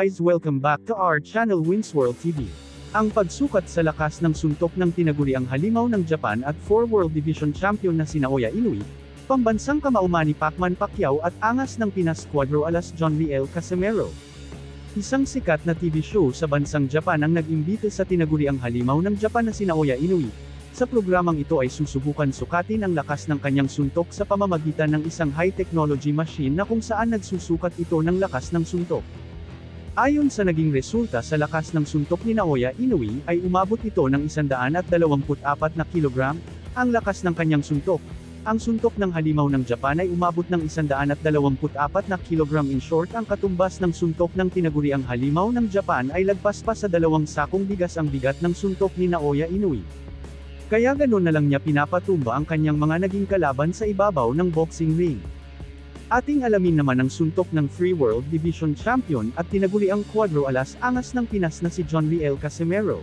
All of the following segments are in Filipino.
guys, welcome back to our channel Winsworld TV. Ang pagsukat sa lakas ng suntok ng tinaguriang halimaw ng Japan at 4 World Division Champion na si Naoya Inoue, pambansang kamao Manny Pacquiao at angas ng Pinas Cuadro alas John Riel Casimero. Isang sikat na TV show sa bansang Japan ang nag-imbita sa tinaguriang halimaw ng Japan na si Naoya Inoue. Sa programang ito ay susubukan sukatin ang lakas ng kanyang suntok sa pamamagitan ng isang high-technology machine na kung saan nagsusukat ito ng lakas ng suntok. Ayon sa naging resulta sa lakas ng suntok ni Naoya Inoue ay umabot ito ng 124 na kilogram, ang lakas ng kanyang suntok. Ang suntok ng halimaw ng Japan ay umabot ng 124 na kilogram. In short, ang katumbas ng suntok ng tinaguriang halimaw ng Japan ay lagpas pa sa 2 sakong bigas ang bigat ng suntok ni Naoya Inoue. Kaya ganoon na lang niya pinapatumba ang kanyang mga naging kalaban sa ibabaw ng boxing ring. Ating alamin naman ang suntok ng 3 World Division Champion at tinaguriang Cuadro alas angas ng Pinas na si John Riel Casimero.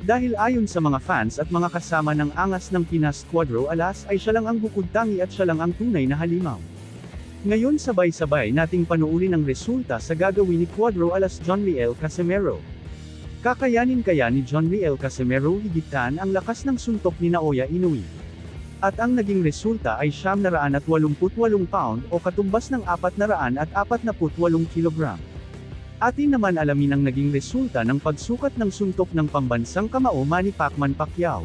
Dahil ayon sa mga fans at mga kasama ng angas ng Pinas Cuadro alas ay siya lang ang bukod tangi at siya lang ang tunay na halimaw. Ngayon sabay-sabay nating panuurin ang resulta sa gagawin ni Cuadro alas John Riel Casimero. Kakayanin kaya ni John Riel Casimero higit ang lakas ng suntok ni Naoya Inoue? At ang naging resulta ay 788 pound o katumbas ng 448 kilogram. Atin naman alamin ang naging resulta ng pagsukat ng suntok ng pambansang kamao Manny Pacquiao.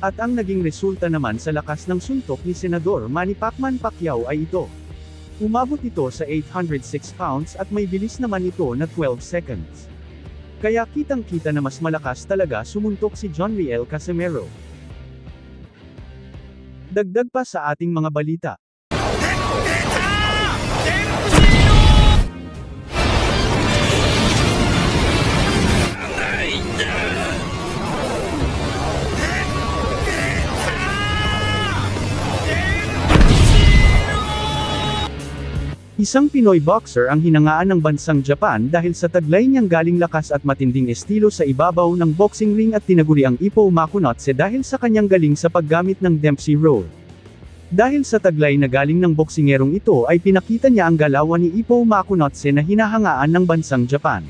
At ang naging resulta naman sa lakas ng suntok ni Senador Manny Pacquiao ay ito. Umabot ito sa 806 pounds at may bilis naman ito na 12 seconds. Kaya kitang-kita na mas malakas talaga sumuntok si John Riel Casimero. Dagdag pa sa ating mga balita. Isang Pinoy boxer ang hinangaan ng bansang Japan dahil sa taglay niyang galing lakas at matinding estilo sa ibabaw ng boxing ring at tinaguriang Ippo Makunatse dahil sa kanyang galing sa paggamit ng Dempsey Roll. Dahil sa taglay na galing ng boksingerong ito ay pinakita niya ang galawan ni Ippo Makunatse na hinahangaan ng bansang Japan.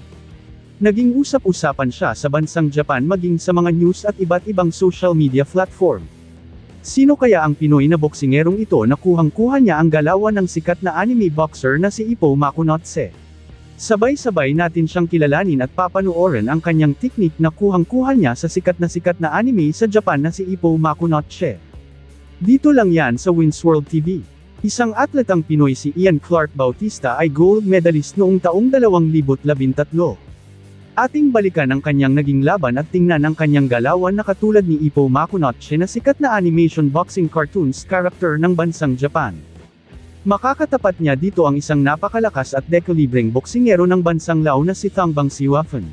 Naging usap-usapan siya sa bansang Japan maging sa mga news at iba't ibang social media platform. Sino kaya ang Pinoy na boksingerong ito na kuhang-kuha niya ang galawan ng sikat na anime boxer na si Ippo Makunatse? Sabay-sabay natin siyang kilalanin at papanoorin ang kanyang teknik na kuhang-kuha niya sa sikat na anime sa Japan na si Ippo Makunatse. Dito lang yan sa Winsworld TV. Isang atletang Pinoy si Ian Clark Bautista ay gold medalist noong taong 2013. Ating balikan ang kanyang naging laban at tingnan ang kanyang galawan na katulad ni Ippo Makunatse na sikat na animation boxing cartoons character ng bansang Japan. Makakatapat niya dito ang isang napakalakas at dekalibreng boksingero ng bansang Lao na si Thongbang Siwaphon.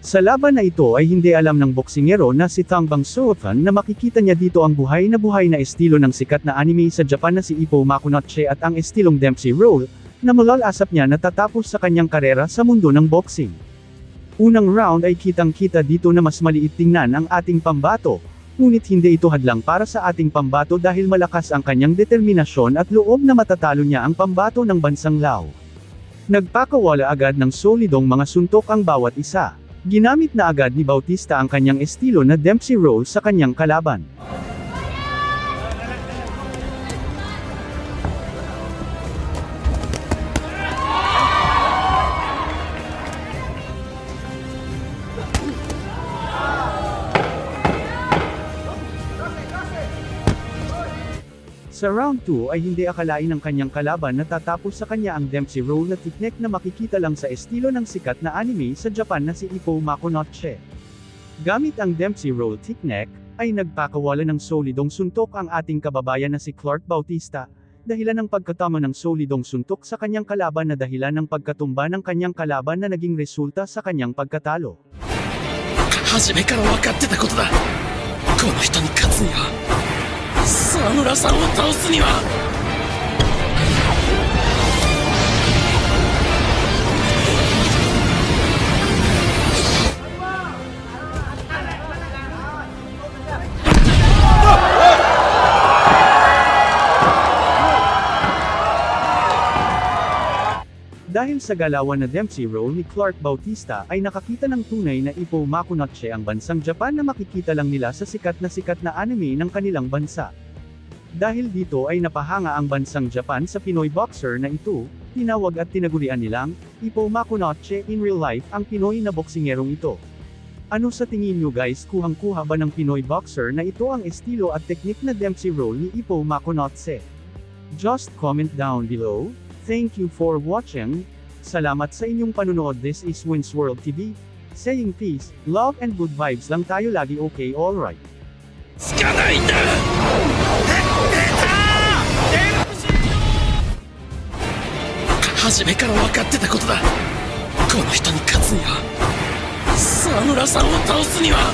Sa laban na ito ay hindi alam ng boksingero na si Thongbang Siwaphon na makikita niya dito ang buhay na estilo ng sikat na anime sa Japan na si Ippo Makunatse at ang estilong Dempsey Roll, na malalasap niya natatapos sa kanyang karera sa mundo ng boxing. Unang round ay kitang-kita dito na mas maliit tingnan ang ating pambato, ngunit hindi ito hadlang para sa ating pambato dahil malakas ang kanyang determinasyon at loob na matatalo niya ang pambato ng bansang Lao. Nagpakawala agad ng solidong mga suntok ang bawat isa. Ginamit na agad ni Bautista ang kanyang estilo na Dempsey Roll sa kanyang kalaban. Sa round 2 ay hindi akalain ng kanyang kalaban na tatapos sa kanya ang Dempsey Roll na teknik na makikita lang sa estilo ng sikat na anime sa Japan na si Ippo Makunatse. Gamit ang Dempsey Roll teknik, ay nagpakawala ng solidong suntok ang ating kababayan na si Clark Bautista, dahilan ng pagkatama ng solidong suntok sa kanyang kalaban na dahilan ng pagkatumba ng kanyang kalaban na naging resulta sa kanyang pagkatalo. 初めから分かってたことだ。この人に勝つには沢村さんを倒すには。Dahil sa galawan na Dempsey role ni Clark Bautista ay nakakita ng tunay na Ippo Makunochi ang bansang Japan na makikita lang nila sa sikat na anime ng kanilang bansa. Dahil dito ay napahanga ang bansang Japan sa Pinoy boxer na ito, tinawag at tinagurian nilang Ippo Makunochi in real life ang Pinoy na boksingerong ito. Ano sa tingin nyo guys, kuhang-kuha ba ng Pinoy boxer na ito ang estilo at teknik na Dempsey role ni Ippo Makunochi? Just comment down below. Thank you for watching. Salamat sa inyong panunood. This is Wins World TV. Saying peace, love and good vibes lang tayo lagi, okay, alright. つかないんだ。初めから分かってたことだ。この人に勝つには、沢村さんを倒すには